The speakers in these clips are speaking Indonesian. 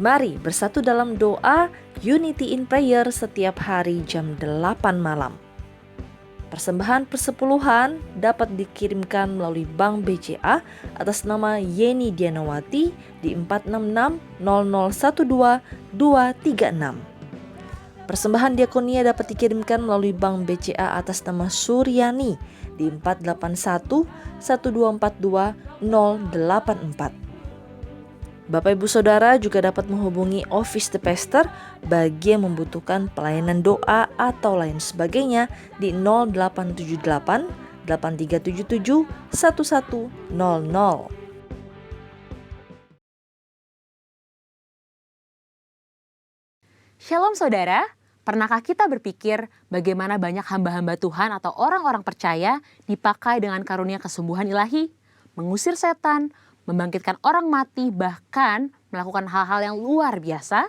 Mari bersatu dalam doa Unity in Prayer setiap hari jam 8 malam. Persembahan persepuluhan dapat dikirimkan melalui Bank BCA atas nama Yeni Dianawati di 4660012-236. Persembahan diakonia dapat dikirimkan melalui Bank BCA atas nama Suryani di 4811242-084. Bapak Ibu Saudara juga dapat menghubungi Office the Pastor bagi yang membutuhkan pelayanan doa atau lain sebagainya di 0878 8377 1100. Shalom saudara, pernahkah kita berpikir bagaimana banyak hamba-hamba Tuhan atau orang-orang percaya dipakai dengan karunia kesembuhan ilahi, mengusir setan, membangkitkan orang mati, bahkan melakukan hal-hal yang luar biasa?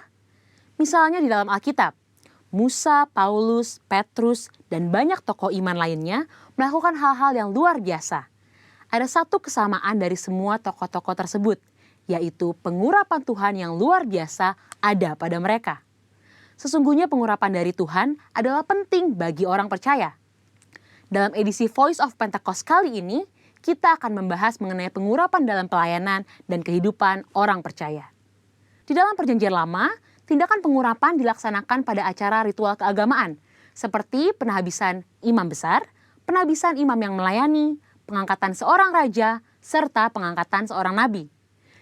Misalnya di dalam Alkitab, Musa, Paulus, Petrus, dan banyak tokoh iman lainnya melakukan hal-hal yang luar biasa. Ada satu kesamaan dari semua tokoh-tokoh tersebut, yaitu pengurapan Tuhan yang luar biasa ada pada mereka. Sesungguhnya pengurapan dari Tuhan adalah penting bagi orang percaya. Dalam edisi Voice of Pentecost kali ini, kita akan membahas mengenai pengurapan dalam pelayanan dan kehidupan orang percaya. Di dalam Perjanjian Lama, tindakan pengurapan dilaksanakan pada acara ritual keagamaan, seperti penhabisan imam besar, penhabisan imam yang melayani, pengangkatan seorang raja, serta pengangkatan seorang nabi.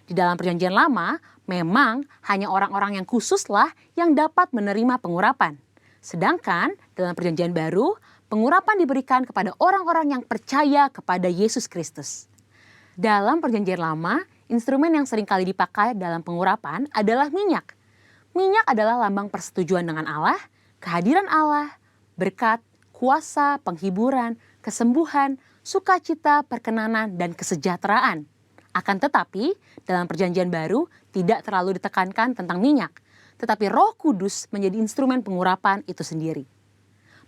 Di dalam Perjanjian Lama, memang hanya orang-orang yang khususlah yang dapat menerima pengurapan. Sedangkan dalam Perjanjian Baru, pengurapan diberikan kepada orang-orang yang percaya kepada Yesus Kristus. Dalam Perjanjian Lama, instrumen yang sering kali dipakai dalam pengurapan adalah minyak. Minyak adalah lambang persetujuan dengan Allah, kehadiran Allah, berkat, kuasa, penghiburan, kesembuhan, sukacita, perkenanan, dan kesejahteraan. Akan tetapi, dalam Perjanjian Baru tidak terlalu ditekankan tentang minyak, tetapi Roh Kudus menjadi instrumen pengurapan itu sendiri.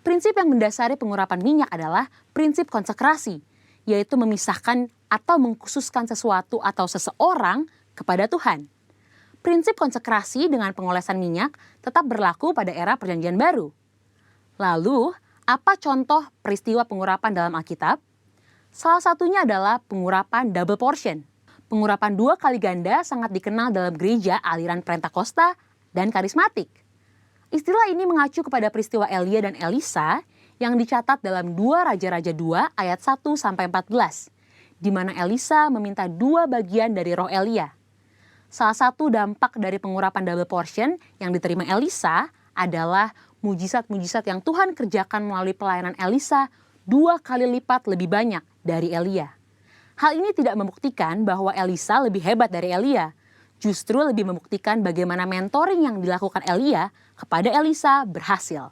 Prinsip yang mendasari pengurapan minyak adalah prinsip konsekrasi, yaitu memisahkan atau mengkhususkan sesuatu atau seseorang kepada Tuhan. Prinsip konsekrasi dengan pengolesan minyak tetap berlaku pada era Perjanjian Baru. Lalu, apa contoh peristiwa pengurapan dalam Alkitab? Salah satunya adalah pengurapan double portion. Pengurapan 2 kali ganda sangat dikenal dalam gereja aliran Pentakosta dan karismatik. Istilah ini mengacu kepada peristiwa Elia dan Elisa yang dicatat dalam 2 Raja-Raja 2 ayat 1-14, di mana Elisa meminta 2 bagian dari roh Elia. Salah satu dampak dari pengurapan double portion yang diterima Elisa adalah mujizat-mujizat yang Tuhan kerjakan melalui pelayanan Elisa 2 kali lipat lebih banyak dari Elia. Hal ini tidak membuktikan bahwa Elisa lebih hebat dari Elia, justru lebih membuktikan bagaimana mentoring yang dilakukan Elia kepada Elisa berhasil.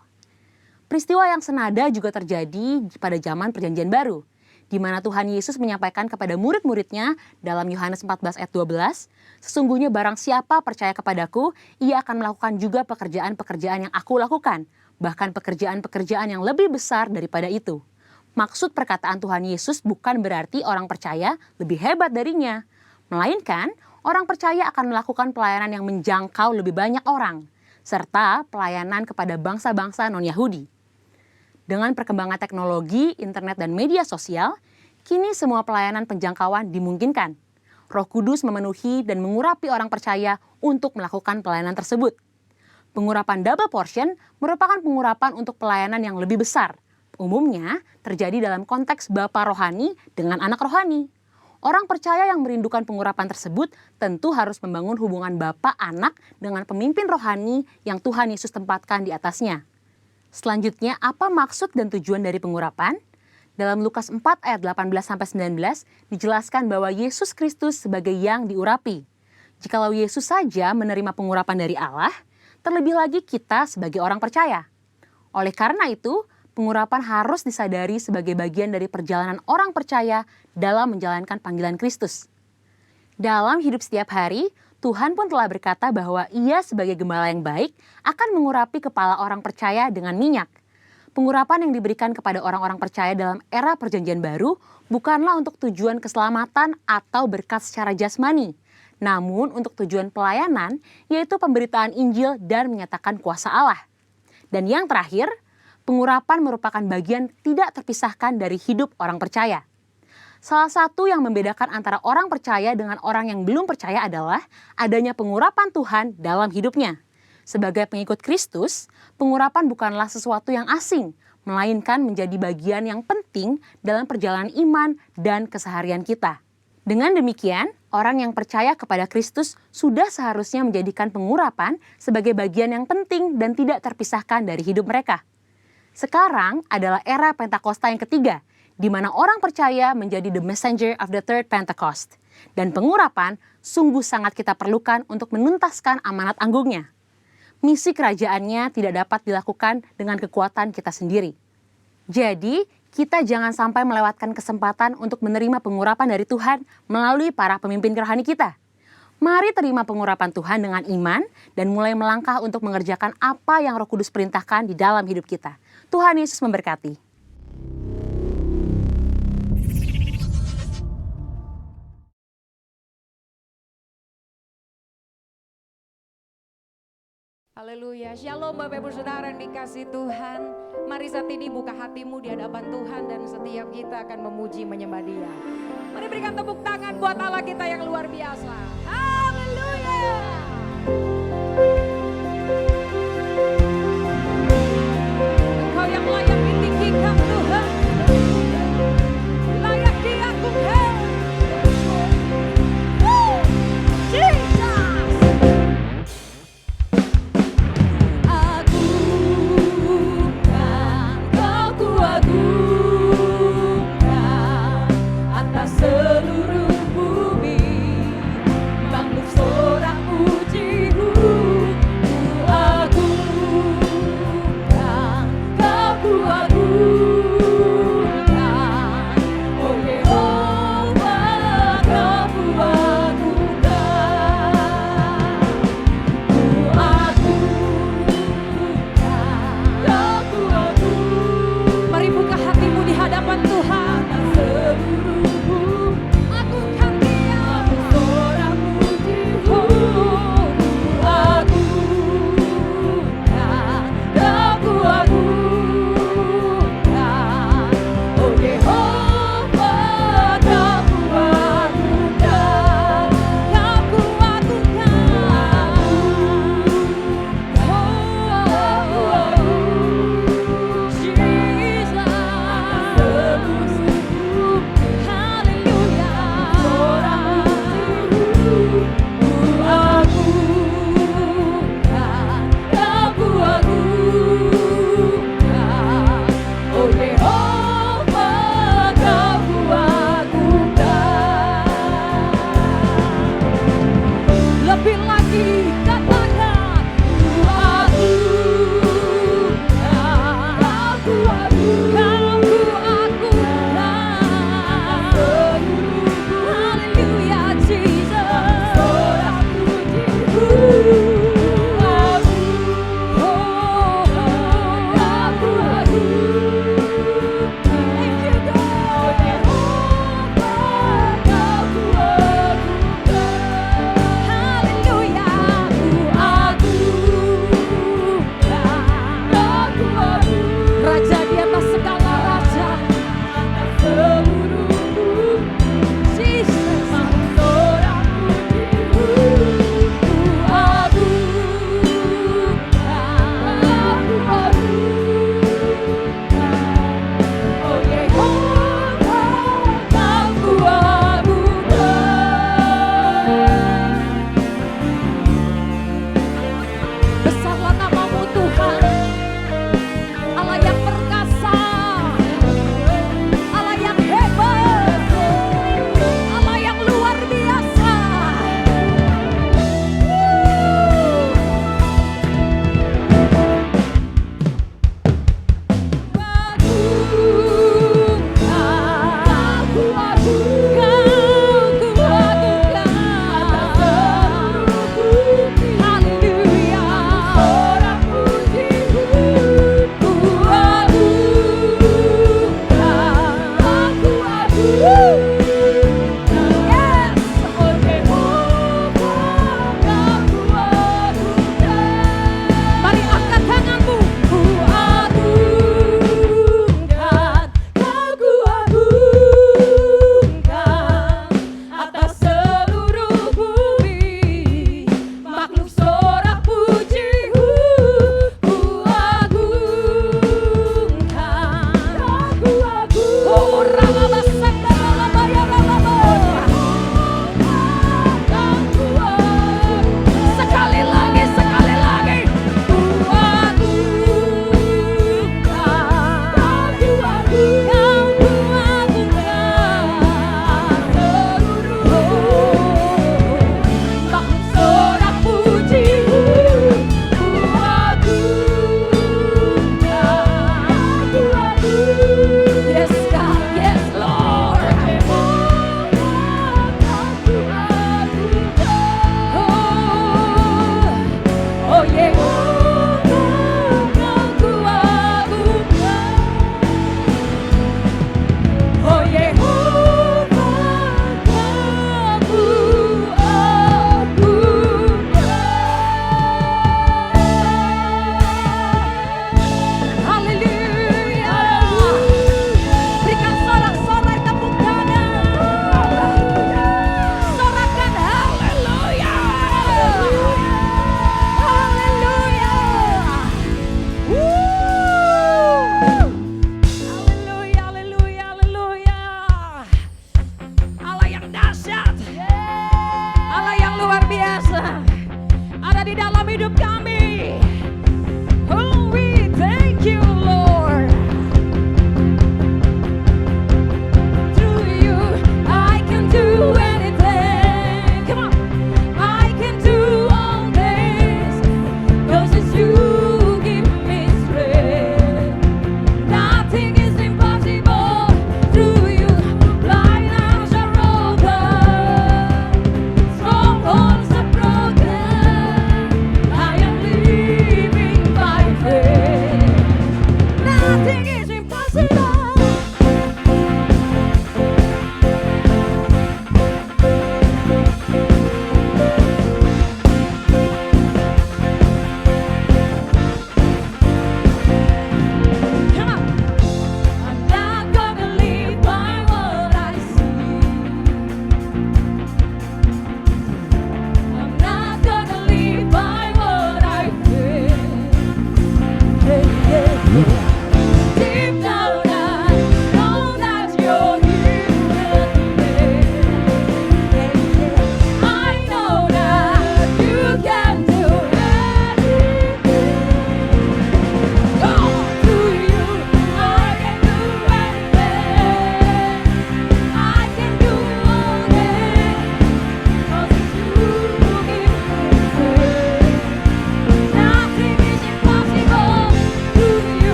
Peristiwa yang senada juga terjadi pada zaman Perjanjian Baru, di mana Tuhan Yesus menyampaikan kepada murid-muridnya dalam Yohanes 14 ayat 12, "Sesungguhnya barang siapa percaya kepadaku, ia akan melakukan juga pekerjaan-pekerjaan yang aku lakukan, bahkan pekerjaan-pekerjaan yang lebih besar daripada itu." Maksud perkataan Tuhan Yesus bukan berarti orang percaya lebih hebat darinya, melainkan orang percaya akan melakukan pelayanan yang menjangkau lebih banyak orang, serta pelayanan kepada bangsa-bangsa non-Yahudi. Dengan perkembangan teknologi, internet, dan media sosial, kini semua pelayanan penjangkauan dimungkinkan. Roh Kudus memenuhi dan mengurapi orang percaya untuk melakukan pelayanan tersebut. Pengurapan double portion merupakan pengurapan untuk pelayanan yang lebih besar. Umumnya terjadi dalam konteks bapa rohani dengan anak rohani. Orang percaya yang merindukan pengurapan tersebut tentu harus membangun hubungan bapa anak dengan pemimpin rohani yang Tuhan Yesus tempatkan di atasnya. Selanjutnya, apa maksud dan tujuan dari pengurapan? Dalam Lukas 4 ayat 18-19 dijelaskan bahwa Yesus Kristus sebagai yang diurapi. Jikalau Yesus saja menerima pengurapan dari Allah, terlebih lagi kita sebagai orang percaya. Oleh karena itu, pengurapan harus disadari sebagai bagian dari perjalanan orang percaya dalam menjalankan panggilan Kristus. Dalam hidup setiap hari, Tuhan pun telah berkata bahwa Ia sebagai gembala yang baik akan mengurapi kepala orang percaya dengan minyak. Pengurapan yang diberikan kepada orang-orang percaya dalam era Perjanjian Baru bukanlah untuk tujuan keselamatan atau berkat secara jasmani, namun untuk tujuan pelayanan, yaitu pemberitaan Injil dan menyatakan kuasa Allah. Dan yang terakhir, pengurapan merupakan bagian tidak terpisahkan dari hidup orang percaya. Salah satu yang membedakan antara orang percaya dengan orang yang belum percaya adalah adanya pengurapan Tuhan dalam hidupnya. Sebagai pengikut Kristus, pengurapan bukanlah sesuatu yang asing, melainkan menjadi bagian yang penting dalam perjalanan iman dan keseharian kita. Dengan demikian, orang yang percaya kepada Kristus sudah seharusnya menjadikan pengurapan sebagai bagian yang penting dan tidak terpisahkan dari hidup mereka. Sekarang adalah era Pentakosta yang ketiga, di mana orang percaya menjadi the messenger of the third Pentecost. Dan pengurapan sungguh sangat kita perlukan untuk menuntaskan amanat anggungnya. Misi kerajaannya tidak dapat dilakukan dengan kekuatan kita sendiri. Jadi, kita jangan sampai melewatkan kesempatan untuk menerima pengurapan dari Tuhan melalui para pemimpin rohani kita. Mari terima pengurapan Tuhan dengan iman dan mulai melangkah untuk mengerjakan apa yang Roh Kudus perintahkan di dalam hidup kita. Tuhan Yesus memberkati. Haleluya, shalom Bapak Ibu Saudara yang dikasih Tuhan. Mari saat ini buka hatimu di hadapan Tuhan dan setiap kita akan memuji menyembah Dia. Mari berikan tepuk tangan buat Allah kita yang luar biasa. Haleluya. Engkau yang layak ditinggikan Tuhan, layak diagungkan. Seluruh bumi makhluk sorak pujimu. Haleluya.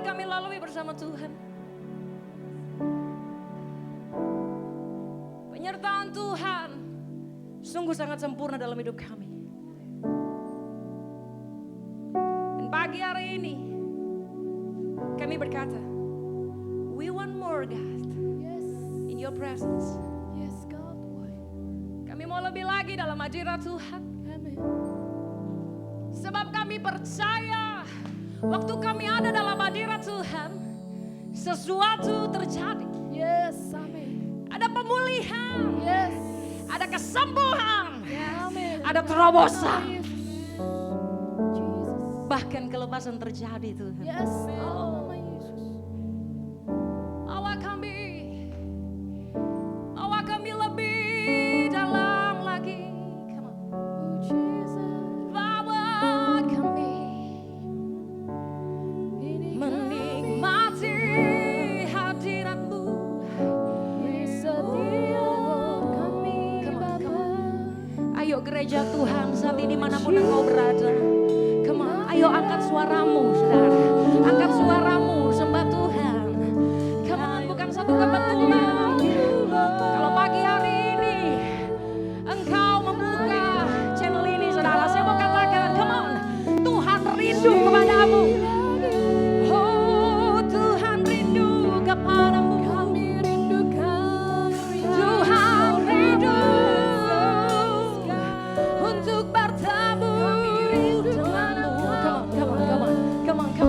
kami lalui bersama Tuhan. Penyertaan Tuhan sungguh sangat sempurna dalam hidup kami. Dan pagi hari ini kami berkata, we want more God in your presence. Yes, God, boy. Kami mau lebih lagi dalam hadirat Tuhan. Amen. Sebab kami percaya waktu kami ada dalam hadirat Tuhan, sesuatu terjadi. Yes, amen. Ada pemulihan, Yes. ada kesembuhan, Amen. ada terobosan. Jesus. Bahkan kelepasan terjadi Tuhan. Yes, oh, nama Yesus. Bawa kami lebih dalam lagi. Come on. Oh, Jesus. Bawa kami Ini menikmati hadirat-Mu. kami setiap kami Come on, come Bapa. Ayo gereja Tuhan saat ini manapun engkau berada. Come on, ayo angkat suaramu saudara. Angkat suaramu sembah Tuhan. Come on, bukan satu kebetulan. Kalau pagi hari ini engkau membuka channel ini saudara, saya mau katakan, come on, Tuhan rindu kepadamu. Oh, Tuhan rindu kepadamu. Kami rindukan Tuhan rindu God. untuk bertemu denganmu. Come on, come on, come on, come on, come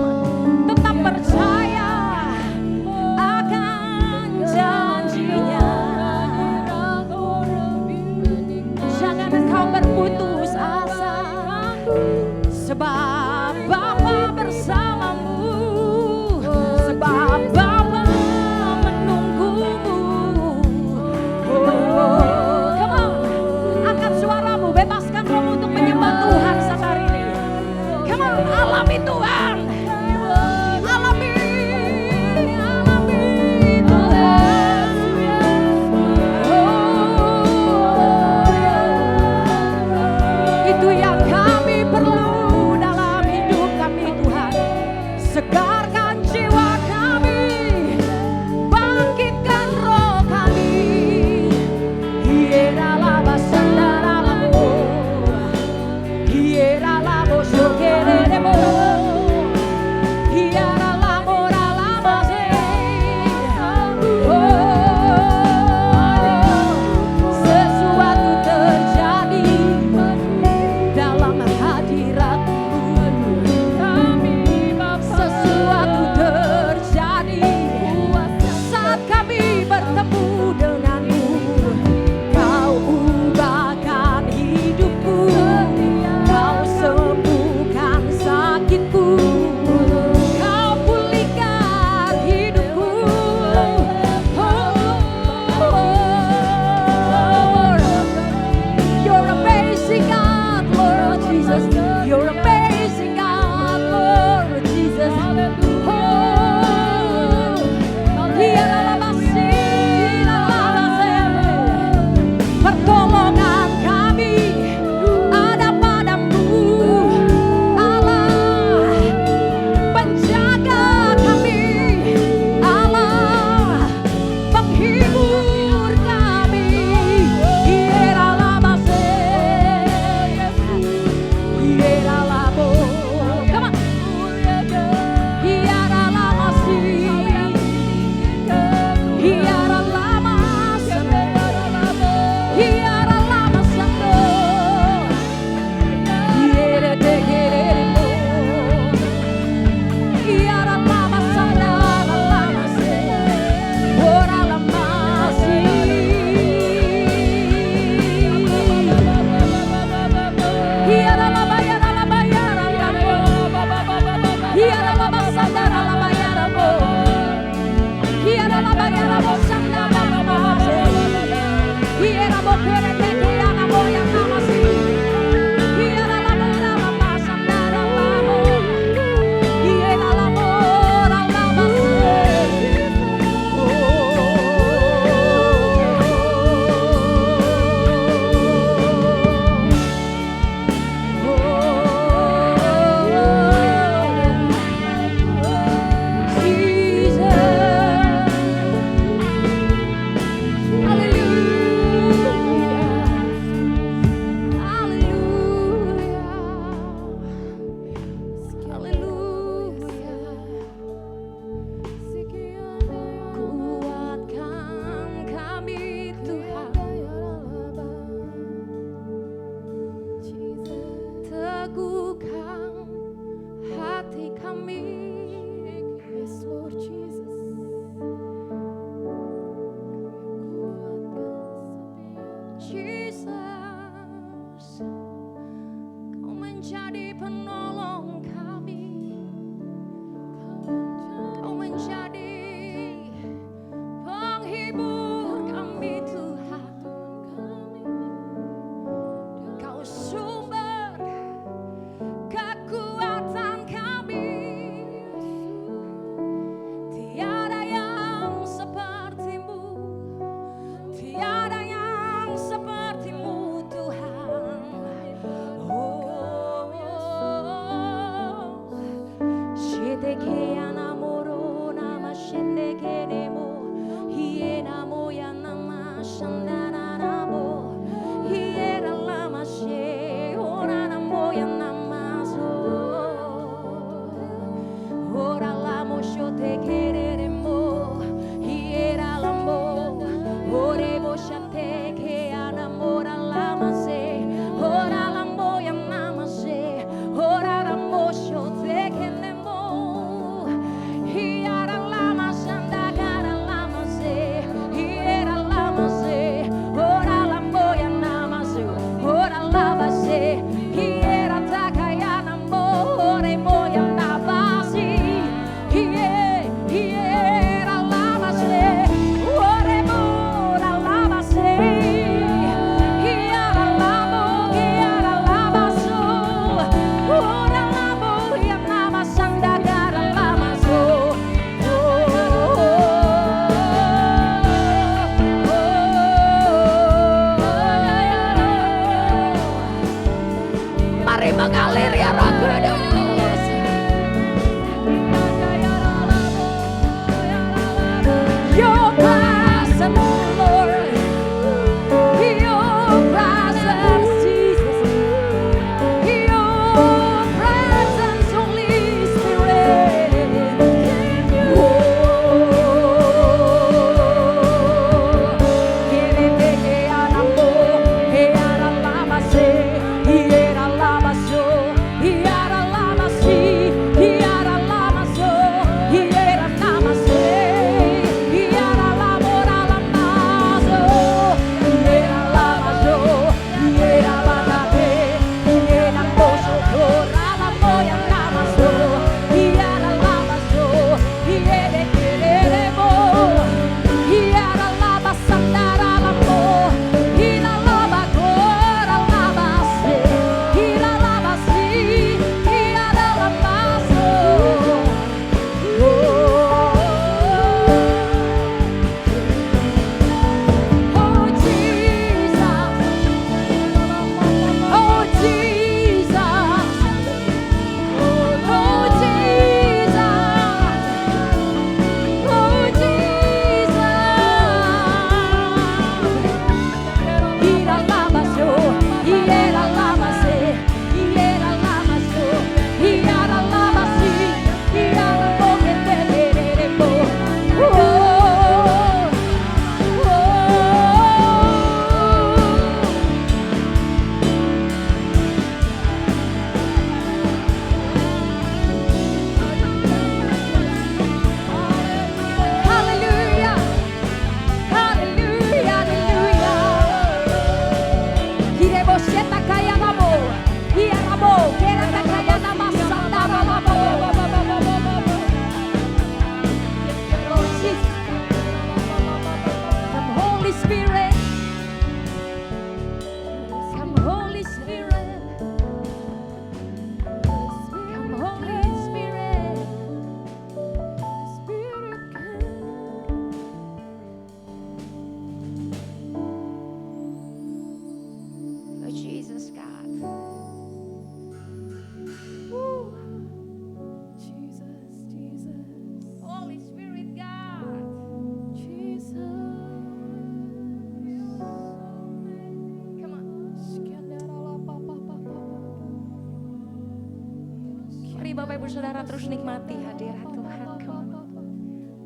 Ibu Saudara terus nikmati hadirat Tuhan. Come on.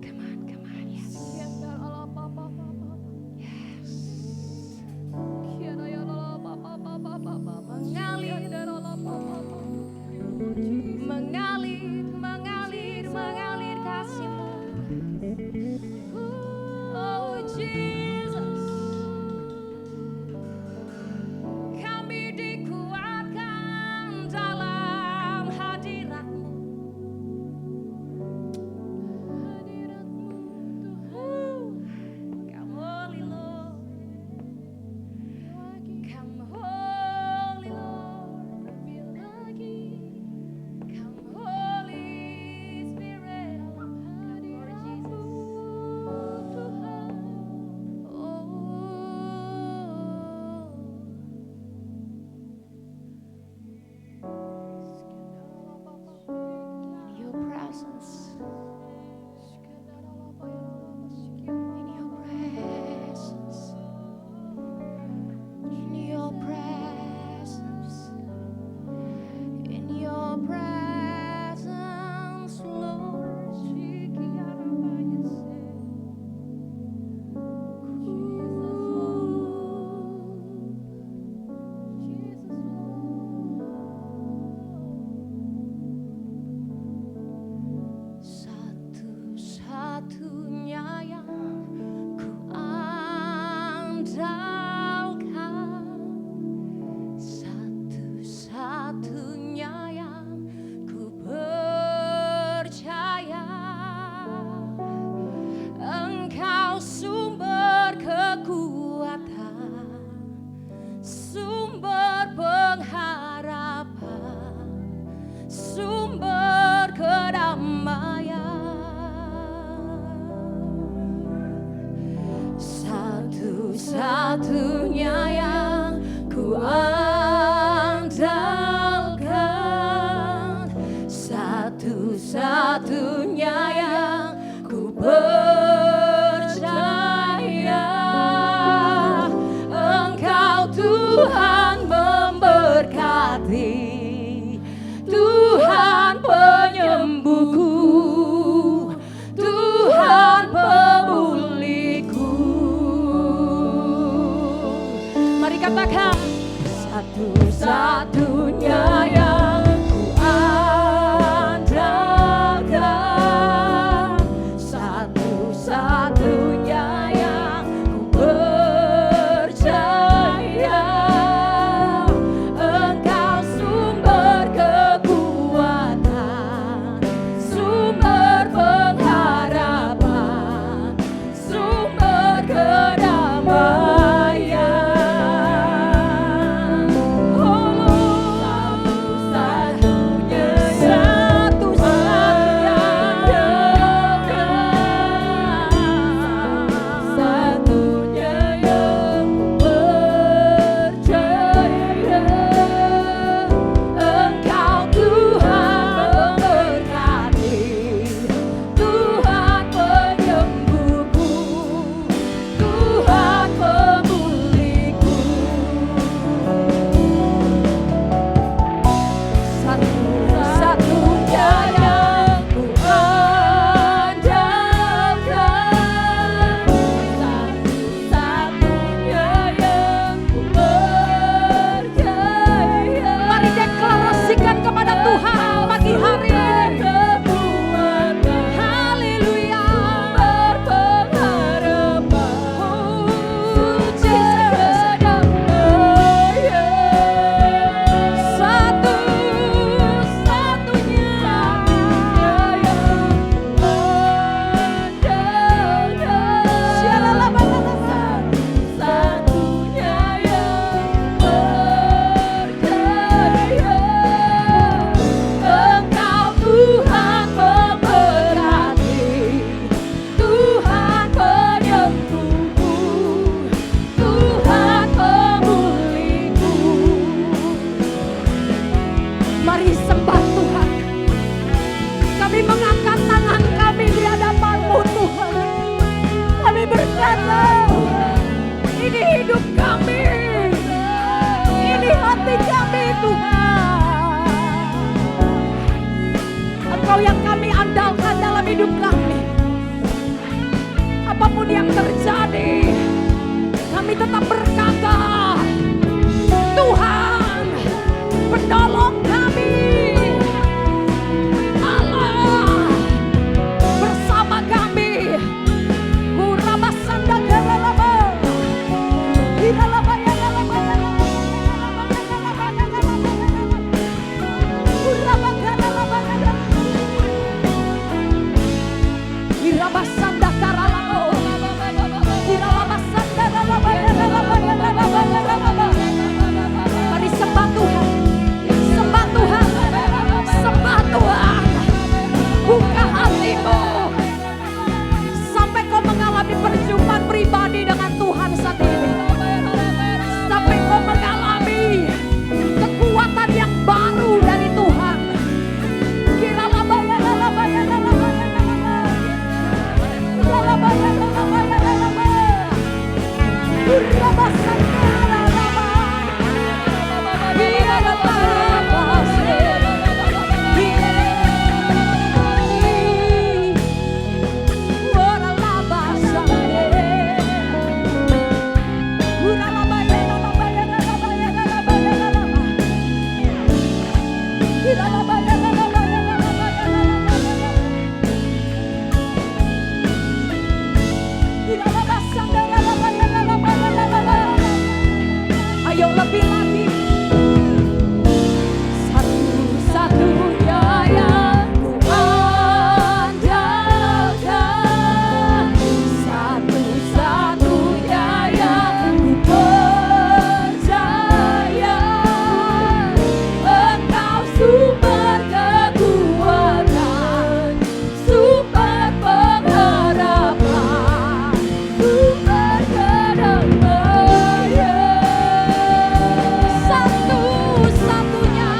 Come on, come on. Yes. Yes. Mengalir, mengalir, mengalir kasih-Mu. Oh Jesus, kami dikuatkan dalam hadirat-Mu. Come Holy Lord, come Holy Lord, come Holy Spirit, Lord Jesus. In your presence, in your presence, in your presence, in your presence, Lord. Satu-satunya yang ku andalkan, satu-satunya yang ku percaya, Engkau sumber kekuatan, sumber pengharapan, sumber kedamaian. Satu-satunya yang ku andalkan, satu-satunya yang ku percaya, Engkau Tuhan memberkati, Tuhan penyembuhku, Tuhan pemulihku. yang terjadi, kami tetap berkata, Tuhan penolong kami. Allah bersama kami. Kurabasanda galalaba. Hiralaba yalalaba yalalaba. Kuraba galalaba yalalaba. Hirabasanda karalabo. Hiralabasanda lalaba yalalaba yalalaba yalalaba. Mari sembah Tuhan. Sembah Tuhan. Sembah Tuhan. Buka hatimu. Sampai kau mengalami perjumpaan pribadi dengan Tuhan saat ini. Sampai kau mengalami kekuatan yang baru dari Tuhan. Kiralabaya lalabaya lalabaya lalabaya. Lalabaya lalabaya lalabaya. Kurabasanda lalabaya. Ayo lebih lagi. Satu-satunya yang ku andalkan, satu-satunya yang ku percaya, Engkau sumber kekuatan, sumber pengharapan, sumber kedamaian. Satu-satunya,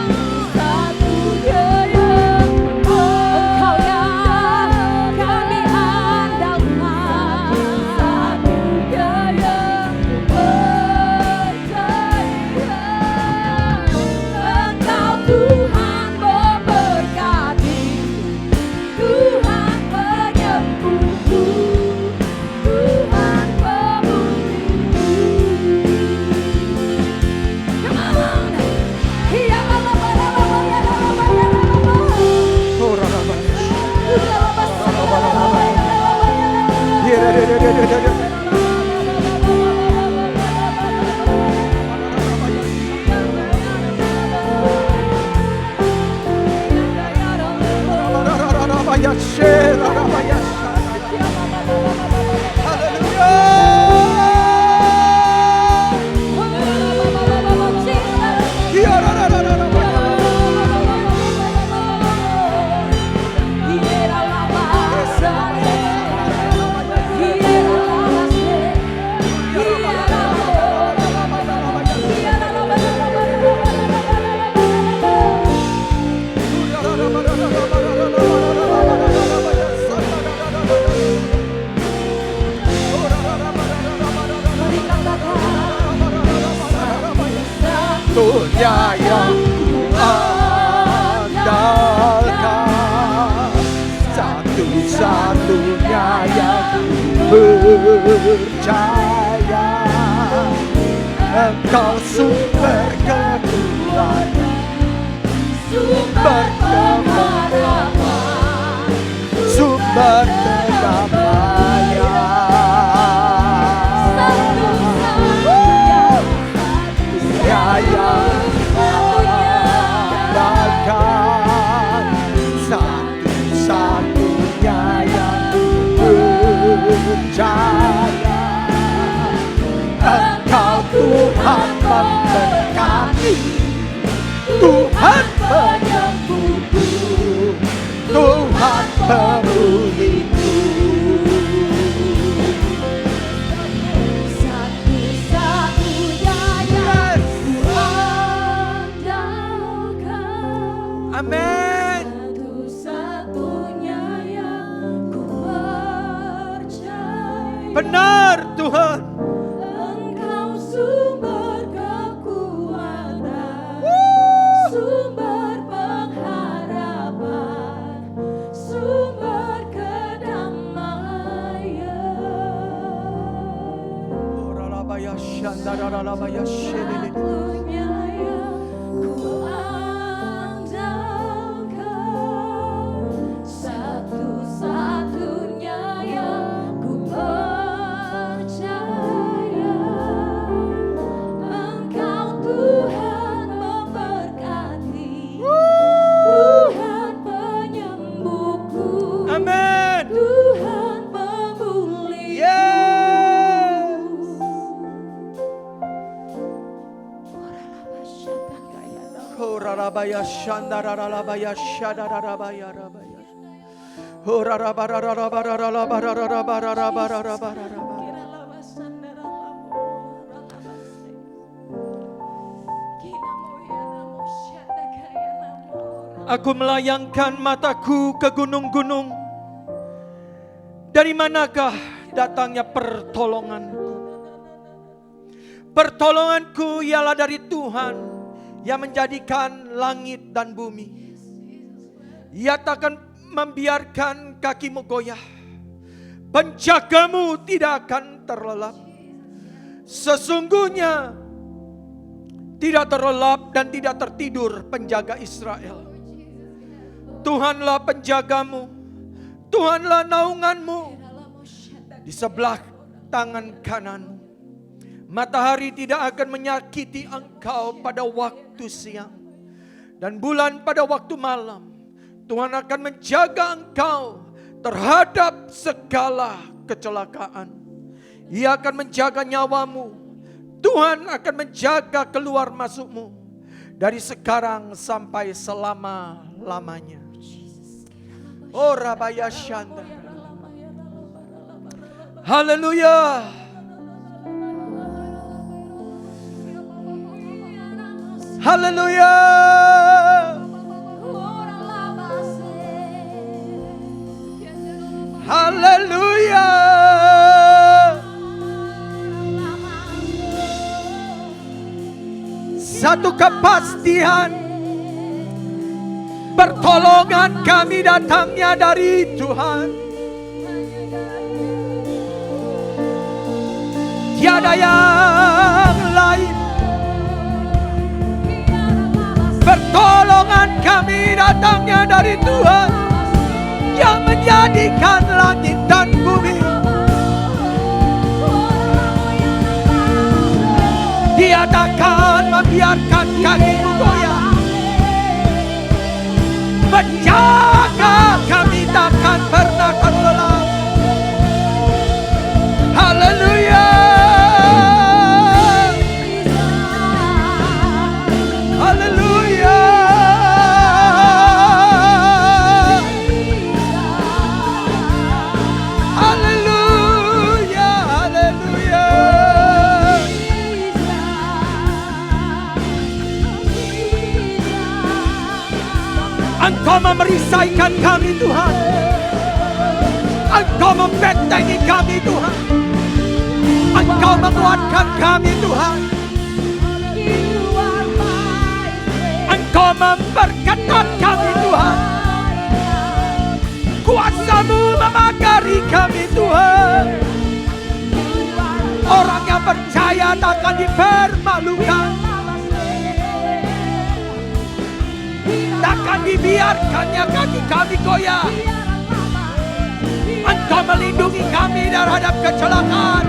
satunya yang Engkau yang kami andalkan, satunya yang percaya, Engkau Tuhan memberkati, Tuhan penyembuhku, Tuhan pemulihku. Come on. Iya, lala, lala, lala, lala, lala, lala. Oh, Rabba. Lala, lala, lala, lala, lala. Satunya yang ku andalkan, satu-satunya yang ku percaya, Engkau sumber kekuatan, sumber pengharapan, sumber kedamaian. Satu-satunya yang percaya, Engkau Tuhan memberkati, Tuhan penyembuhku, Tuhan pemulihku. Satu-satunya yang ku andalkan, Amin. satu-satunya yang ku percaya, Benar Tuhan. Engkau sumber kekuatan, sumber pengharapan, sumber kedamaian. Shandararabaya shedede. Ku andalkan satu-satunya yang ku percaya. Engkau Tuhan memberkati, Tuhan penyembuhku, Amen. Tuhan pemulihku. Yes. Horarabaya shandararabaya shadararabaya rabaya. Horarabarararabararabararabararabararabararabararabararabar. Aku melayangkan mataku ke gunung-gunung. Dari manakah datangnya pertolonganku? Pertolonganku ialah dari Tuhan yang menjadikan langit dan bumi. Ia takkan membiarkan kakimu goyah. Penjagamu tidak akan terlelap. Sesungguhnya tidak terlelap dan tidak tertidur penjaga Israel. Tuhanlah penjagamu, Tuhanlah naunganmu di sebelah tangan kananmu. Matahari tidak akan menyakiti engkau pada waktu siang, dan bulan pada waktu malam. Tuhan akan menjaga engkau terhadap segala kecelakaan. Ia akan menjaga nyawamu. Tuhan akan menjaga keluar masukmu dari sekarang sampai selama-lamanya. Oh Rabaya Shanda. Haleluya. Haleluya. Haleluya. Satu kepastian, pertolongan kami datangnya dari Tuhan. Tiada yang lain. Pertolongan kami datangnya dari Tuhan yang menjadikan langit dan bumi. Dia takkan membiarkan kakimu goyah. Menjaga kami takkan pernah terlelap. Haleluya. Haleluya. Haleluya. Haleluya. Engkau memerisaikan kami Tuhan. Engkau membentengi kami Tuhan. Engkau menguatkan kami Tuhan. Engkau memperketat kami Tuhan. Kuasa-Mu memagari kami Tuhan. Orang yang percaya takkan dipermalukan. Takkan dibiarkannya kaki kami goyah. Engkau melindungi kami terhadap kecelakaan.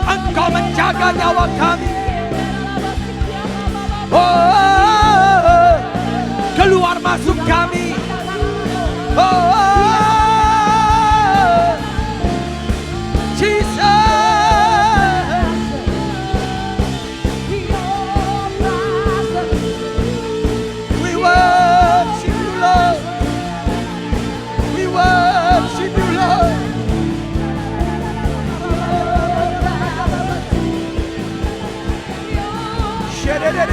Engkau menjaga nyawa kami. Oh, keluar masuk kami. Oh, Jesus. We worship you, Lord. We worship you, Lord. Biarlah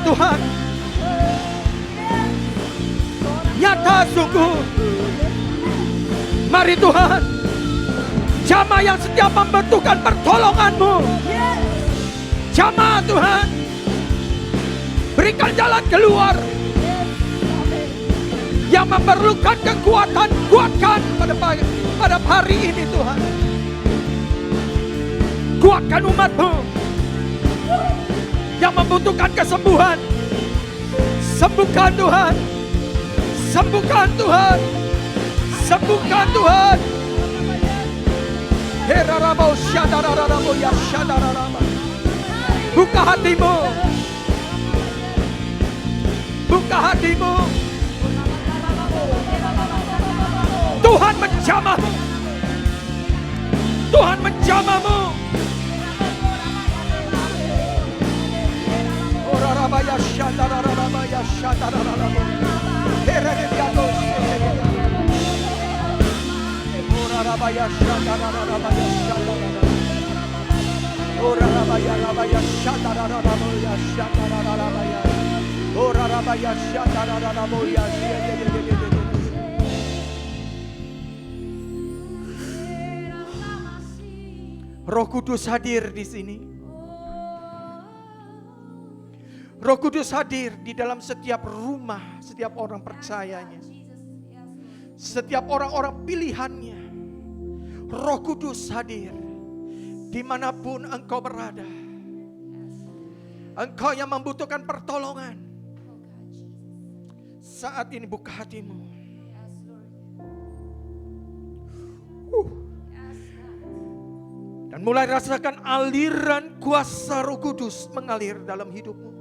Tuhan. Nyata sungguh. Mari Tuhan, jamaah yang setiap membutuhkan pertolongan-Mu, jamaah Tuhan, berikan jalan keluar. Yang memerlukan kekuatan, kuatkan pada hari ini Tuhan. Kuatkan umat-Mu yang membutuhkan kesembuhan. Sembuhkan Tuhan. Sembuhkan Tuhan. Sembuhkan Tuhan. Buka hatimu. Buka hatimu. Tuhan menjamahmu. Tuhan menjamahmu. Orarabaya shadararabaya shadararabaya. Orarabaya shadararabaya shadararabaya. Orarabaya rabaya shadararabaya shadararabaya. Orarabaya shadararabaya. Roh Kudus hadir di sini. Roh Kudus hadir di dalam setiap rumah, setiap orang percayanya. Setiap orang-orang pilihannya. Roh Kudus hadir dimanapun engkau berada. Engkau yang membutuhkan pertolongan. Saat ini buka hatimu. Dan mulai rasakan aliran kuasa Roh Kudus mengalir dalam hidupmu.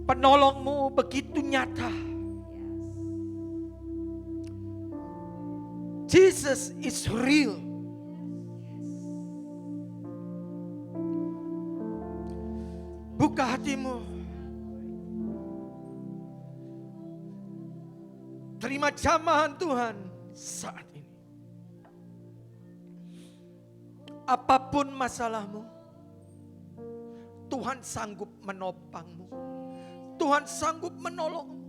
Penolongmu begitu nyata. Jesus is real. Buka hatimu. Terima jamahan Tuhan saat ini. Apapun masalahmu, Tuhan sanggup menopangmu. Tuhan sanggup menolongmu.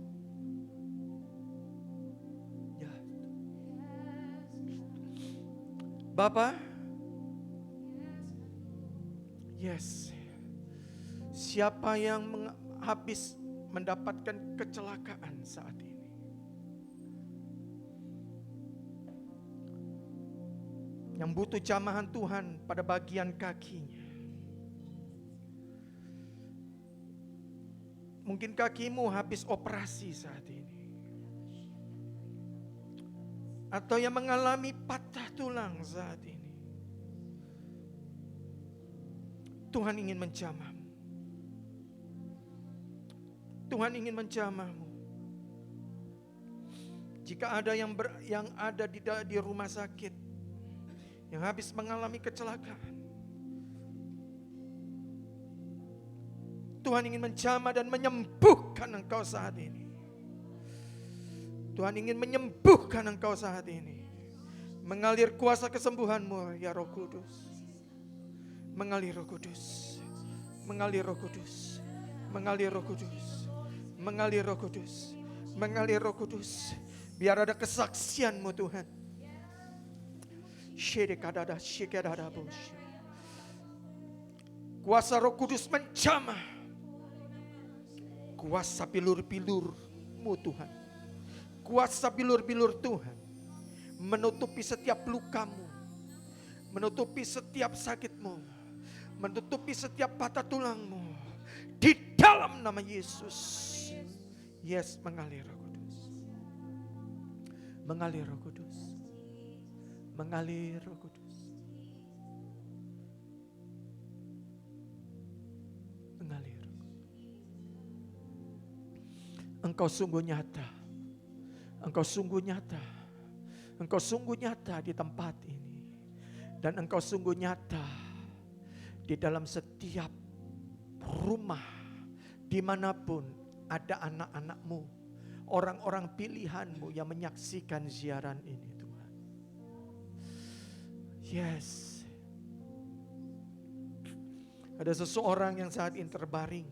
Ya. Bapak, yes. Siapa yang habis mendapatkan kecelakaan saat ini? Yang butuh jamahan Tuhan pada bagian kakinya. Mungkin kakimu habis operasi saat ini. Atau yang mengalami patah tulang saat ini. Tuhan ingin menjamahmu. Tuhan ingin menjamahmu. Jika ada yang ada di rumah sakit, yang habis mengalami kecelakaan, Tuhan ingin menjamah dan menyembuhkan engkau saat ini. Tuhan ingin menyembuhkan engkau saat ini. Mengalir kuasa kesembuhanmu ya Roh Kudus. Mengalir Roh Kudus. Mengalir Roh Kudus. Mengalir Roh Kudus. Mengalir Roh Kudus. Mengalir Roh Kudus. Biar ada kesaksianmu Tuhan. Kuasa Roh Kudus menjamah. Kuasa bilur-bilur-Mu Tuhan. Kuasa bilur-bilur Tuhan. Menutupi setiap lukamu. Menutupi setiap sakitmu. Menutupi setiap patah tulangmu. Di dalam nama Yesus. Yes, mengalir Roh Kudus. Mengalir Roh Kudus. Mengalir Roh Kudus. Mengalir. Engkau sungguh nyata. Engkau sungguh nyata. Engkau sungguh nyata di tempat ini. Dan engkau sungguh nyata di dalam setiap rumah. Dimanapun ada anak-anakmu. Orang-orang pilihanmu yang menyaksikan siaran ini Tuhan. Yes. Ada seseorang yang saat ini terbaring.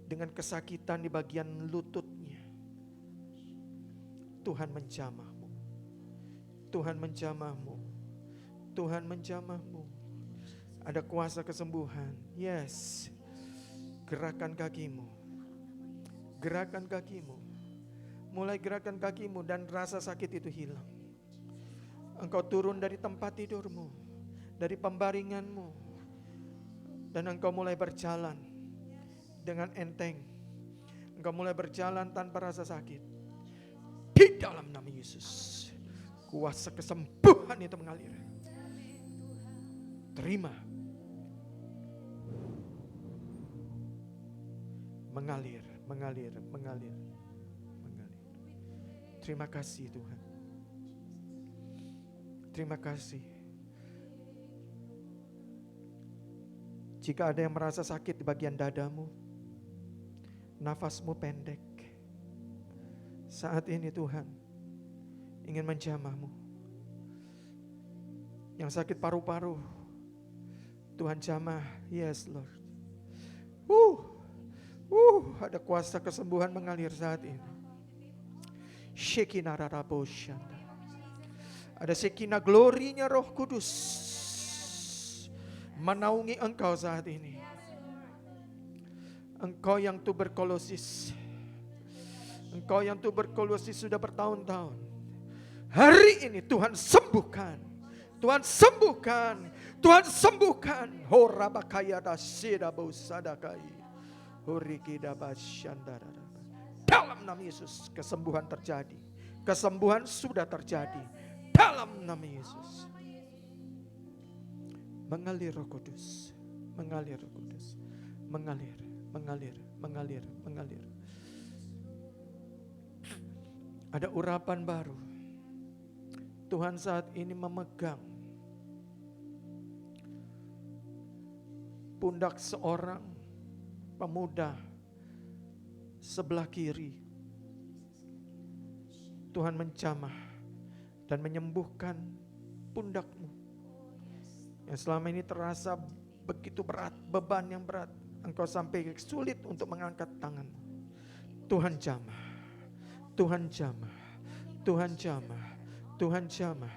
Dengan kesakitan di bagian lututnya. Tuhan menjamahmu. Tuhan menjamahmu. Tuhan menjamahmu. Ada kuasa kesembuhan. Yes. Gerakan kakimu. Gerakan kakimu. Mulai gerakan kakimu dan rasa sakit itu hilang. Engkau turun dari tempat tidurmu. Dari pembaringanmu. Dan engkau mulai berjalan dengan enteng. Engkau mulai berjalan tanpa rasa sakit. Di dalam nama Yesus. Kuasa kesembuhan itu mengalir. Terima. Mengalir, mengalir, mengalir, mengalir. Terima kasih Tuhan. Terima kasih. Jika ada yang merasa sakit di bagian dadamu, nafasmu pendek, saat ini Tuhan ingin menjamahmu. Yang sakit paru-paru, Tuhan jamah. Yes Lord. Ada kuasa kesembuhan mengalir saat ini. Shekinah raraboshanda. Ada Shekinah glorinya Roh Kudus menaungi engkau saat ini. Engkau yang tuberkulosis. Engkau yang tuberkulosis sudah bertahun-tahun. Hari ini Tuhan sembuhkan. Tuhan sembuhkan. Tuhan sembuhkan. Horabakaya dasidabo sadakai. Dalam nama Yesus kesembuhan terjadi. Kesembuhan sudah terjadi. Dalam nama Yesus. Mengalir Roh Kudus. Mengalir Roh Kudus. Mengalir, mengalir, mengalir, mengalir. Ada urapan baru. Tuhan saat ini memegang pundak seorang pemuda sebelah kiri. Tuhan menjamah dan menyembuhkan pundakmu yang selama ini terasa begitu berat, beban yang berat. Engkau sampai sulit untuk mengangkat tanganmu. Tuhan jamah, Tuhan jamah, Tuhan jamah, Tuhan jamah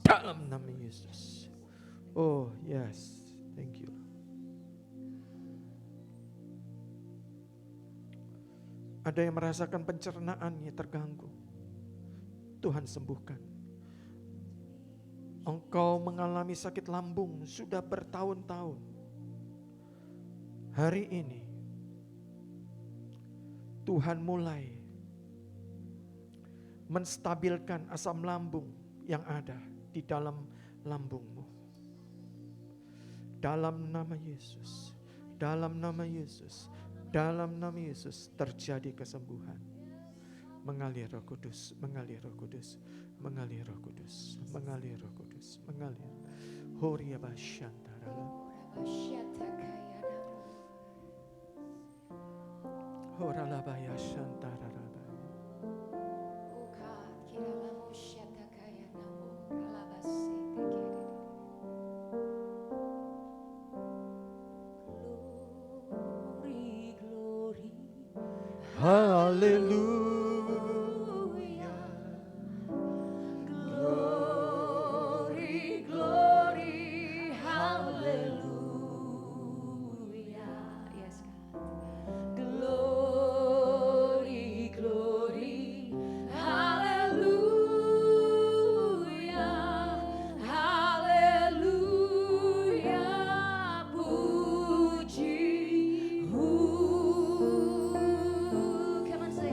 dalam nama Yesus. Oh yes, thank you. Ada yang merasakan pencernaannya terganggu. Tuhan sembuhkan. Engkau mengalami sakit lambung sudah bertahun-tahun. Hari ini Tuhan mulai menstabilkan asam lambung yang ada di dalam lambungmu. Dalam nama Yesus. Dalam nama Yesus. Dalam nama Yesus terjadi kesembuhan. Mengalir Roh Kudus, mengalir Roh Kudus, mengalir Roh Kudus, mengalir Roh Kudus, mengalir. Horia basyantara. Horala basyantara. Haleluya. Glory, glory, hallelujah. Yes, God. Glory, glory, hallelujah, hallelujah. Puji, come on say,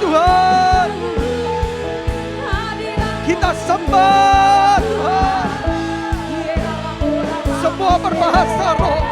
Tuhan. Kita sembah Tuhan. Semua berbahasa roh.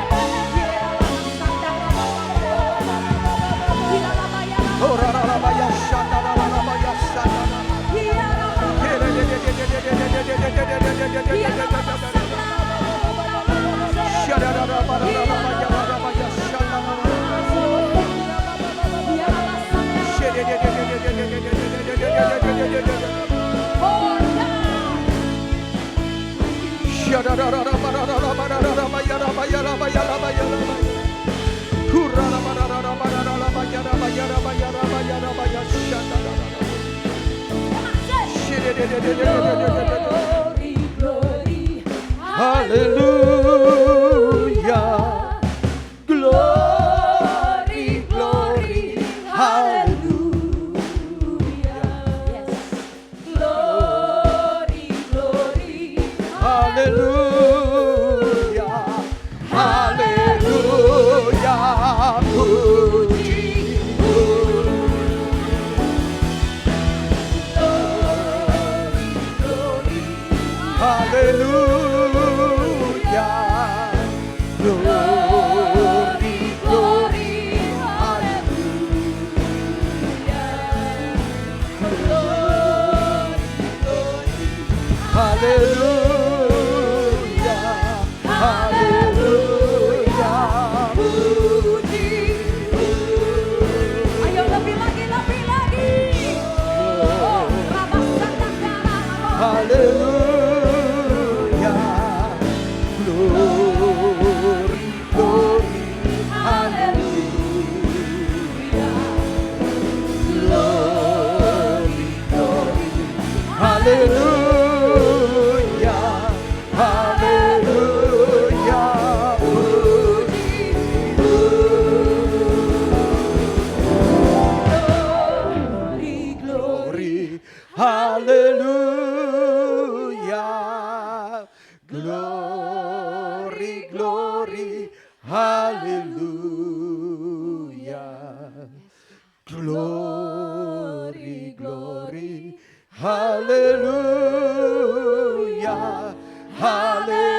Hallelujah. Glory, glory, hallelujah. Glory, glory, Hallelujah. Hallelujah. Hallelujah. Glory, glory, hallelujah. Hallelujah. Ayo lebih lagi, lebih lagi. Oh, Hallelujah. Glory, glory, hallelujah. Glory, glory, hallelujah. Hallelujah. Glory, hallelujah. Glory, glory, hallelujah. Glory, glory, hallelujah. Hallelujah.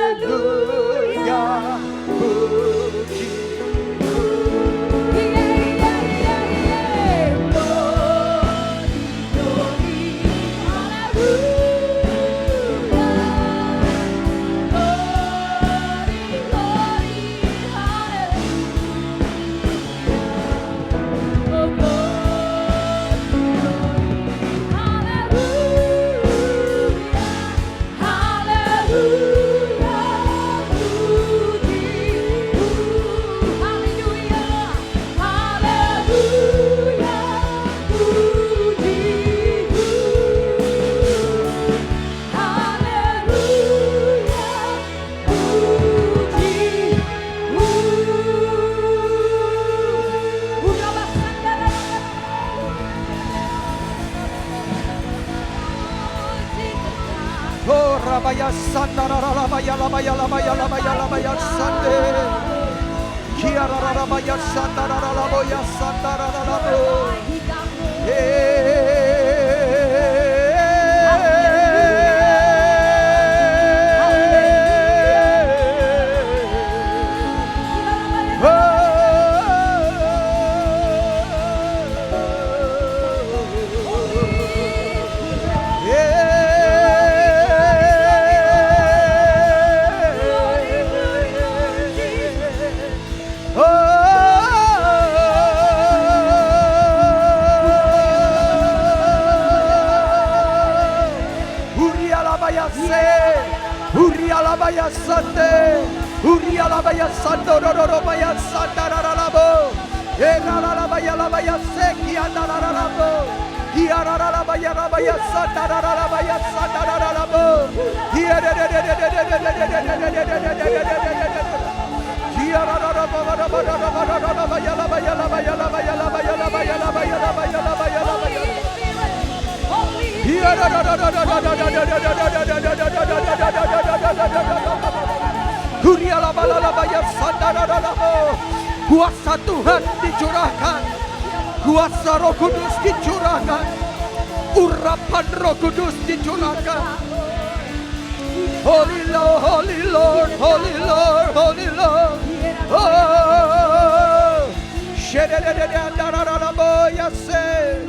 Oh, Rabaya Sanda, Rabaya, Rabaya, Rabaya, Rabaya, Rabaya, Sande. Kiara, Rabaya Sanda, Rabaya, Sanda, Urialabaya Sande, Urialabaya Sando, Robaya Sandaralabo, Eralabaya Labaya Seki Andaralabo, Hiaralabaya Rabaya Sandaralabaya Sandaralabo, Kuasa Tuhan dicurahkan, Kuasa Roh Kudus dicurahkan. Urapan Roh Kudus dicurahkan. Holy Lord, Holy Lord, Holy Lord, Holy Lord. Oh, shedededededadadadaboyase.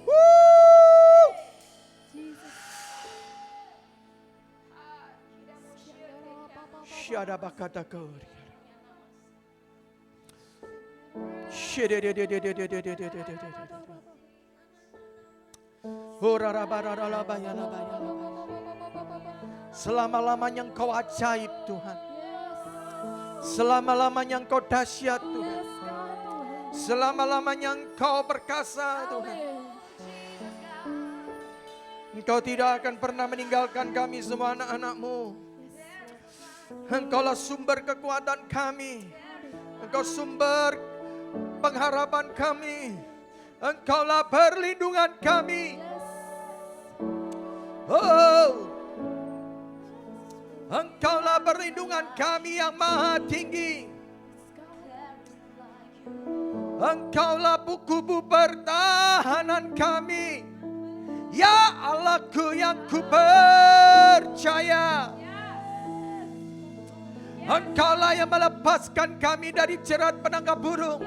Woo! Shadabakadakori. Selama-lamanya Engkau ajaib Tuhan. Selama-lamanya Engkau dahsyat Tuhan. Selama-lamanya Engkau perkasa Tuhan. Engkau tidak akan pernah meninggalkan kami semua anak-anak-Mu. Engkaulah sumber kekuatan kami. Engkau sumber pengharapan kami. Engkaulah perlindungan kami. Oh, Engkaulah perlindungan kami yang maha tinggi. Engkaulah buku pertahanan kami. Ya Allahku yang ku percaya. Engkaulah yang melepaskan kami dari jerat penangkap burung.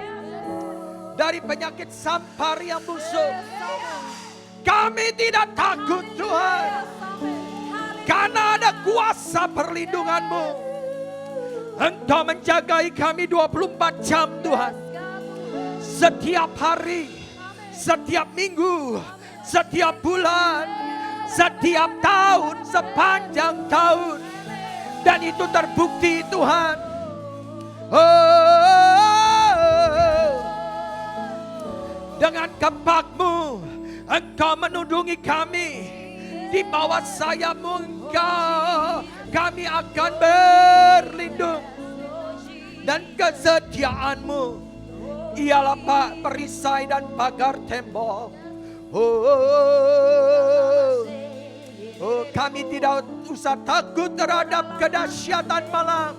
Dari penyakit sampar yang busuk. Kami tidak takut Tuhan. Karena ada kuasa perlindungan-Mu. Engkau menjagai kami 24 jam Tuhan. Setiap hari, setiap minggu, setiap bulan, setiap tahun, sepanjang tahun. Dan itu terbukti Tuhan. Oh, dengan kepak-Mu Engkau menundungi kami. Di bawah sayap-Mu Engkau, kami akan berlindung. Dan kesetiaan-Mu ialah perisai dan pagar tembok. Kami tidak usah takut terhadap kedahsyatan malam,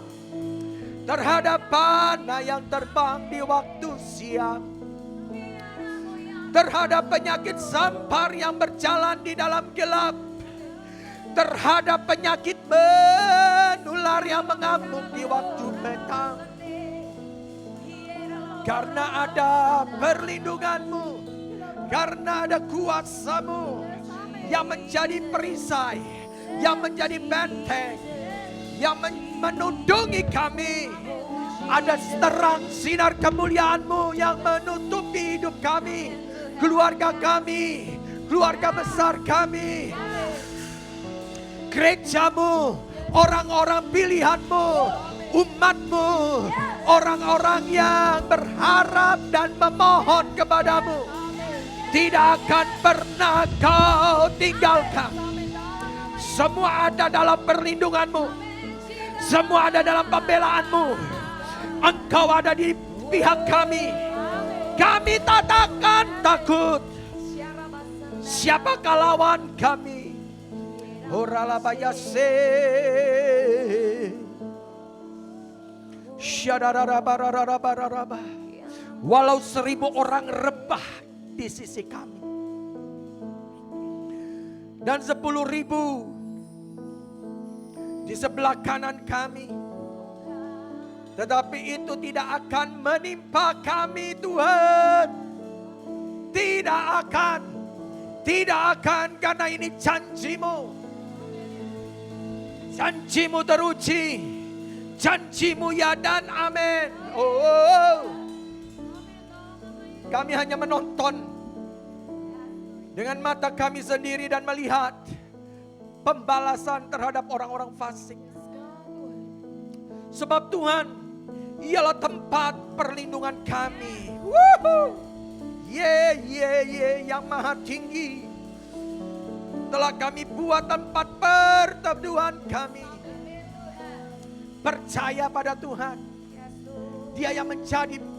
terhadap panah yang terbang di waktu siang, terhadap penyakit sampar yang berjalan di dalam gelap, terhadap penyakit menular yang mengamuk di waktu petang. Karena ada perlindungan-Mu, karena ada kuasa-Mu yang menjadi perisai, yang menjadi benteng, yang menundungi kami. Ada terang sinar kemuliaan-Mu yang menutupi hidup kami, keluarga kami, keluarga besar kami, gereja-Mu, orang-orang pilihan-Mu, umat-Mu, orang-orang yang berharap dan memohon kepadamu. Tidak akan pernah Kau tinggalkan. Semua ada dalam perlindungan-Mu. Semua ada dalam pembelaan-Mu. Engkau ada di pihak kami. Kami tak akan takut. Siapakah lawan kami? Oralabayase. Syadarabararabararaba. Walau 1000 orang rebah di sisi kami, dan 10.000 di sebelah kanan kami, tetapi itu tidak akan menimpa kami Tuhan. Tidak akan, karena ini janji-Mu. Janji-Mu teruji, janji-Mu ya dan amin. Kami hanya menonton dengan mata kami sendiri dan melihat pembalasan terhadap orang-orang fasik. Sebab Tuhan ialah tempat perlindungan kami. Yang maha tinggi telah kami buat tempat perteduhan kami. Percaya pada Tuhan. Dia yang menjadi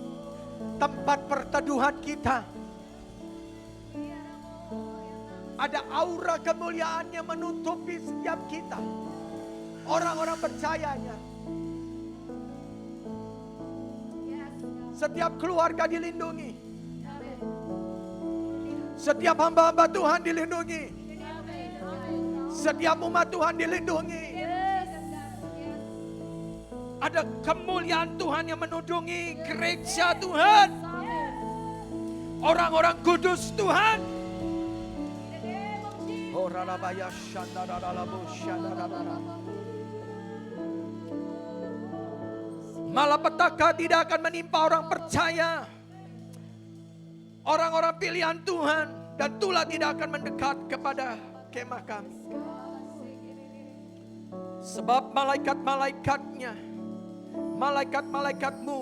tempat perteduhan kita. Ada aura kemuliaan yang menutupi setiap kita. Orang-orang percayanya. Setiap keluarga dilindungi. Setiap hamba-hamba Tuhan dilindungi. Setiap umat Tuhan dilindungi. Ada kemuliaan Tuhan yang menudungi gereja Tuhan. Orang-orang kudus Tuhan. Malapetaka tidak akan menimpa orang percaya. Orang-orang pilihan Tuhan. Dan tulah tidak akan mendekat kepada kemah kami. Sebab malaikat-malaikatnya, malaikat-malaikatmu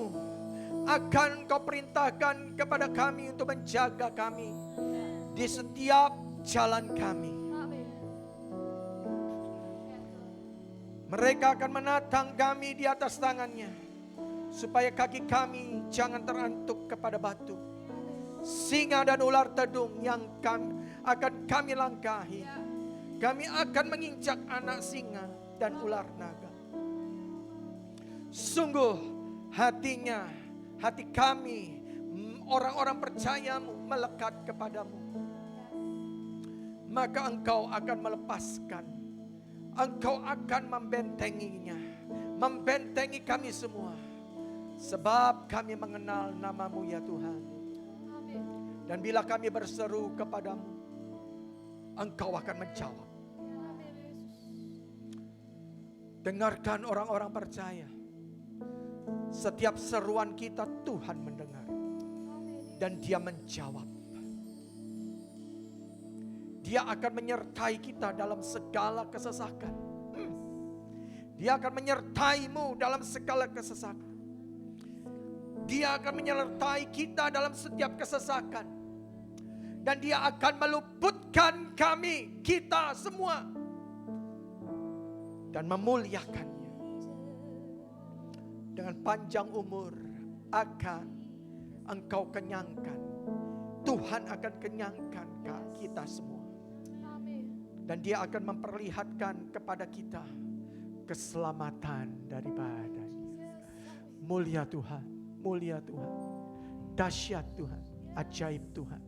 akan kau perintahkan kepada kami untuk menjaga kami di setiap jalan kami. Mereka akan menatang kami di atas tangannya, supaya kaki kami jangan terantuk kepada batu. Singa dan ular tedung yang akan kami langkahi. Kami akan menginjak anak singa dan ular naga. Sungguh hati kami, orang-orang percayamu melekat kepadamu. Maka engkau akan melepaskan. Engkau akan membentenginya. Membentengi kami semua. Sebab kami mengenal namamu ya Tuhan. Dan bila kami berseru kepadamu, engkau akan menjawab. Dengarkan orang-orang percaya. Setiap seruan kita Tuhan mendengar. Dan dia menjawab. Dia akan menyertai kita dalam segala kesesakan. Dia akan menyertaimu dalam segala kesesakan. Dia akan menyertai kita dalam setiap kesesakan. Dan dia akan meluputkan kami, kita semua. Dan memuliakannya. Dengan panjang umur akan engkau kenyangkan. Tuhan akan kenyangkan kita semua. Dan dia akan memperlihatkan kepada kita keselamatan daripada. Mulia Tuhan, mulia Tuhan. Dahsyat Tuhan, ajaib Tuhan.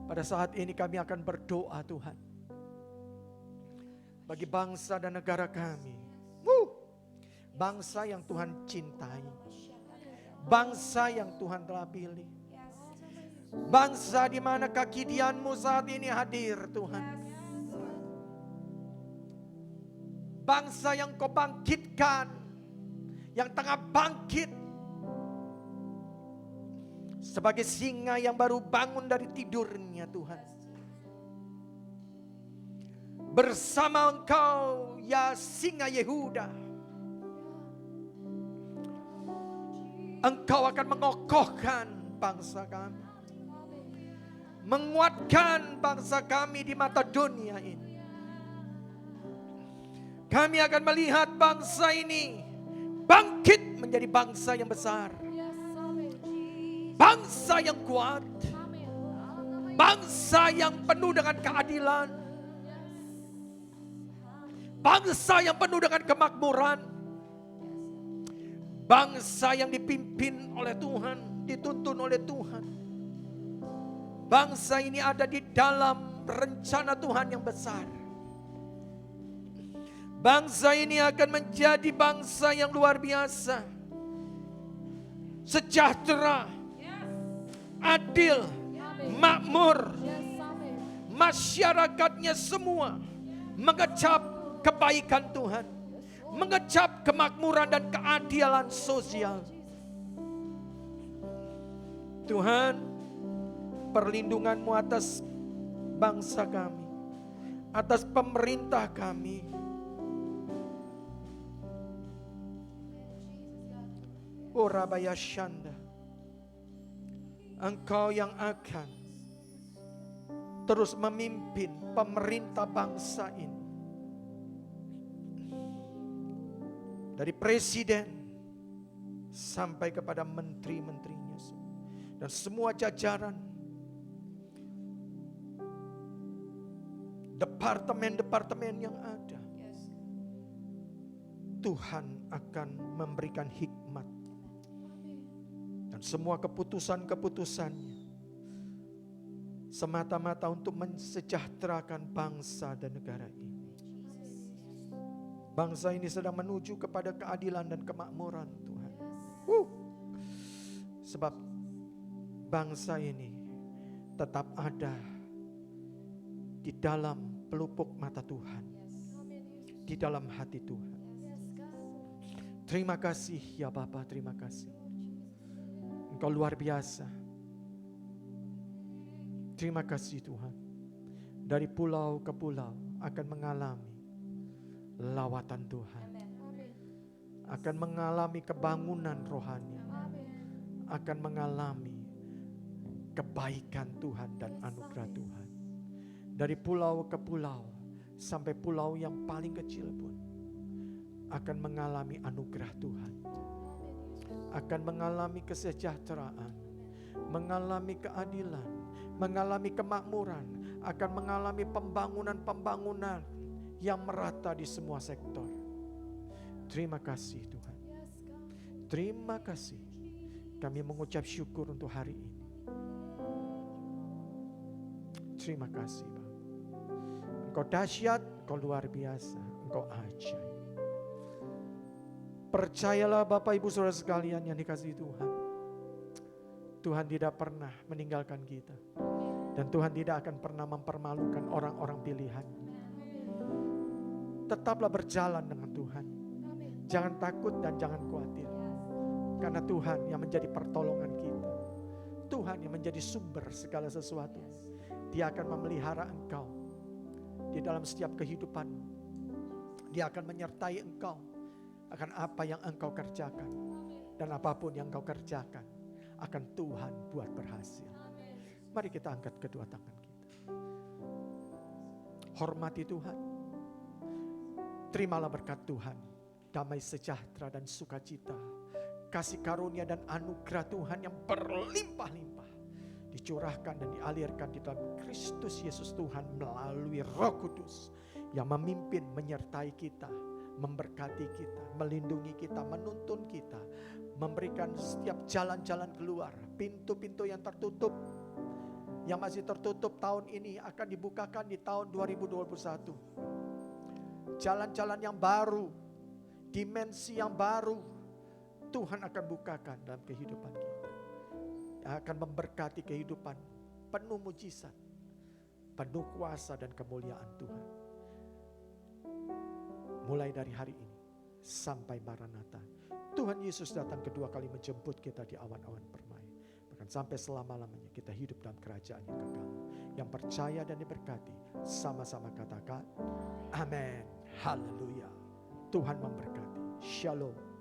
Pada saat ini kami akan berdoa Tuhan. Bagi bangsa dan negara kami. Bangsa yang Tuhan cintai. Bangsa yang Tuhan telah pilih. Bangsa di mana kekidian-Mu saat ini hadir Tuhan. Bangsa yang Kau bangkitkan. Yang tengah bangkit. Sebagai singa yang baru bangun dari tidurnya Tuhan. Bersama Engkau ya singa Yehuda. Engkau akan mengokohkan bangsa kami. Menguatkan bangsa kami di mata dunia ini. Kami akan melihat bangsa ini bangkit menjadi bangsa yang besar. Bangsa yang kuat. Bangsa yang penuh dengan keadilan. Bangsa yang penuh dengan kemakmuran. Bangsa yang dipimpin oleh Tuhan, dituntun oleh Tuhan. Bangsa ini ada di dalam rencana Tuhan yang besar. Bangsa ini akan menjadi bangsa yang luar biasa. Sejahtera, adil, makmur. Masyarakatnya semua mengecap kebaikan Tuhan. Mengecap kemakmuran dan keadilan sosial. Tuhan, perlindungan-Mu atas bangsa kami. Atas pemerintah kami. Oh Rabaya Shanda. Engkau yang akan terus memimpin pemerintah bangsa ini. Dari presiden sampai kepada menteri-menterinya dan semua jajaran, departemen-departemen yang ada. Tuhan akan memberikan hikmat semua keputusan-keputusannya semata-mata untuk mensejahterakan bangsa dan negara ini. Bangsa ini sedang menuju kepada keadilan dan kemakmuran Tuhan. Sebab bangsa ini tetap ada di dalam pelupuk mata Tuhan, di dalam hati Tuhan. Terima kasih ya Bapa, terima kasih. Engkau luar biasa. Terima kasih Tuhan. Dari pulau ke pulau akan mengalami lawatan Tuhan. Akan mengalami kebangunan rohani. Akan mengalami kebaikan Tuhan dan anugerah Tuhan. Dari pulau ke pulau sampai pulau yang paling kecil pun akan mengalami anugerah Tuhan. Akan mengalami kesejahteraan, mengalami keadilan, mengalami kemakmuran, akan mengalami pembangunan-pembangunan yang merata di semua sektor. Terima kasih Tuhan. Terima kasih. Kami mengucap syukur untuk hari ini. Terima kasih Bapa. Engkau dahsyat, Engkau luar biasa, Engkau ajaib. Percayalah Bapak Ibu Saudara sekalian yang dikasihi Tuhan. Tuhan tidak pernah meninggalkan kita. Dan Tuhan tidak akan pernah mempermalukan orang-orang pilihan. Tetaplah berjalan dengan Tuhan. Jangan takut dan jangan khawatir. Karena Tuhan yang menjadi pertolongan kita. Tuhan yang menjadi sumber segala sesuatu. Dia akan memelihara engkau di dalam setiap kehidupan. Dia akan menyertai engkau akan apa yang engkau kerjakan. Dan apapun yang engkau kerjakan akan Tuhan buat berhasil. Mari kita angkat kedua tangan kita. Hormati Tuhan. Terimalah berkat Tuhan. Damai sejahtera dan sukacita. Kasih karunia dan anugerah Tuhan yang berlimpah-limpah. Dicurahkan dan dialirkan di dalam Kristus Yesus Tuhan melalui Roh Kudus. Yang memimpin, menyertai kita. Memberkati kita, melindungi kita, menuntun kita. Memberikan setiap jalan-jalan keluar. Pintu-pintu yang tertutup, yang masih tertutup tahun ini akan dibukakan di tahun 2021. Jalan-jalan yang baru, dimensi yang baru, Tuhan akan bukakan dalam kehidupan kita. Yang akan memberkati kehidupan penuh mujizat, penuh kuasa dan kemuliaan Tuhan. Mulai dari hari ini sampai Maranatha. Tuhan Yesus datang kedua kali menjemput kita di awan-awan permai. Bahkan sampai selama-lamanya kita hidup dalam kerajaan yang kekal. Yang percaya dan diberkati, sama-sama katakan amin. Haleluya. Tuhan memberkati. Shalom.